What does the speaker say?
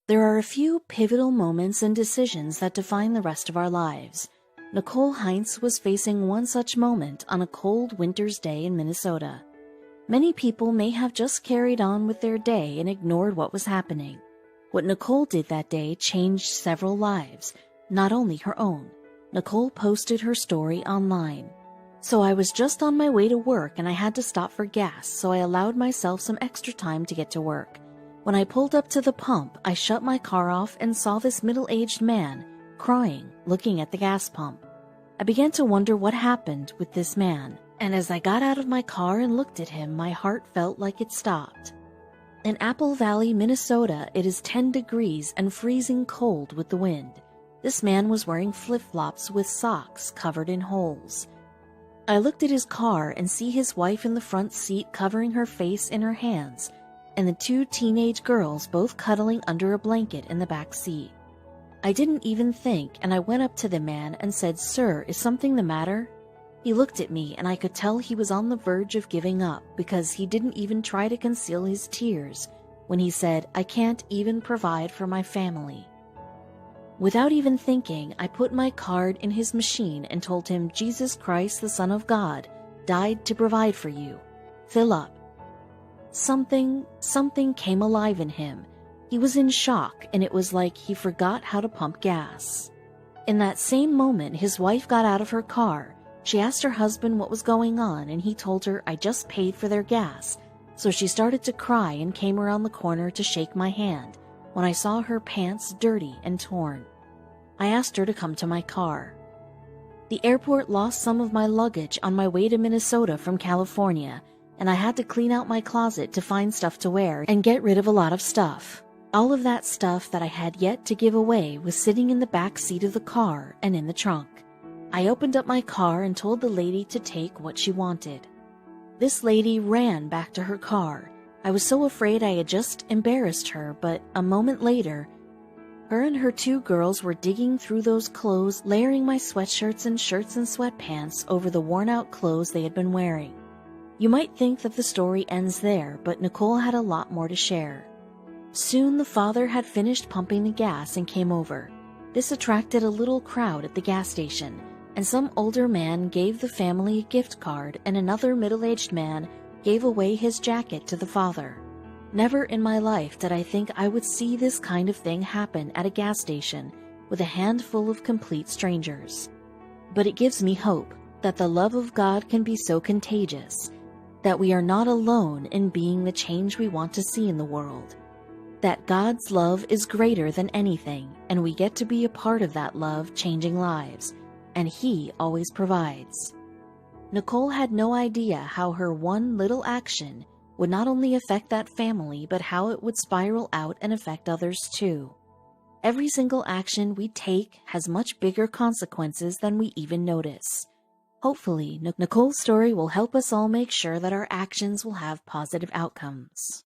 There are a few pivotal moments and decisions that define the rest of our lives. Nicole Heinz was facing one such moment on a cold winter's day in Minnesota. Many people may have just carried on with their day and ignored what was happening. What Nicole did that day changed several lives, not only her own. Nicole posted her story online. So I was just on my way to work and I had to stop for gas, so I allowed myself some extra time to get to work. When I pulled up to the pump, I shut my car off and saw this middle-aged man, crying, looking at the gas pump. I began to wonder what happened with this man, and as I got out of my car and looked at him, my heart felt like it stopped. In Apple Valley, Minnesota, it is 10 degrees and freezing cold with the wind. This man was wearing flip-flops with socks covered in holes. I looked at his car and see his wife in the front seat covering her face in her hands, and the two teenage girls both cuddling under a blanket in the back seat. I didn't even think, and I went up to the man and said, "Sir, is something the matter?" He looked at me and I could tell he was on the verge of giving up because he didn't even try to conceal his tears when he said, "I can't even provide for my family." Without even thinking, I put my card in his machine and told him, "Jesus Christ, the Son of God, died to provide for you. Fill up." Something came alive in him. He was in shock, and it was like he forgot how to pump gas. In that same moment, his wife got out of her car. She asked her husband what was going on, and he told her, "I just paid for their gas." So she started to cry and came around the corner to shake my hand when I saw her pants dirty and torn. I asked her to come to my car. The airport lost some of my luggage on my way to Minnesota from California, and I had to clean out my closet to find stuff to wear and get rid of a lot of stuff. All of that stuff that I had yet to give away was sitting in the back seat of the car and in the trunk. I opened up my car and told the lady to take what she wanted. This lady ran back to her car. I was so afraid I had just embarrassed her, but a moment later, her and her two girls were digging through those clothes, layering my sweatshirts and shirts and sweatpants over the worn-out clothes they had been wearing. You might think that the story ends there, but Nicole had a lot more to share. Soon the father had finished pumping the gas and came over. This attracted a little crowd at the gas station, and some older man gave the family a gift card and another middle-aged man gave away his jacket to the father. Never in my life did I think I would see this kind of thing happen at a gas station with a handful of complete strangers. But it gives me hope that the love of God can be so contagious, that we are not alone in being the change we want to see in the world, that God's love is greater than anything, and we get to be a part of that love changing lives, and He always provides. Nicole had no idea how her one little action would not only affect that family, but how it would spiral out and affect others too. Every single action we take has much bigger consequences than we even notice. Hopefully, Nicole's story will help us all make sure that our actions will have positive outcomes.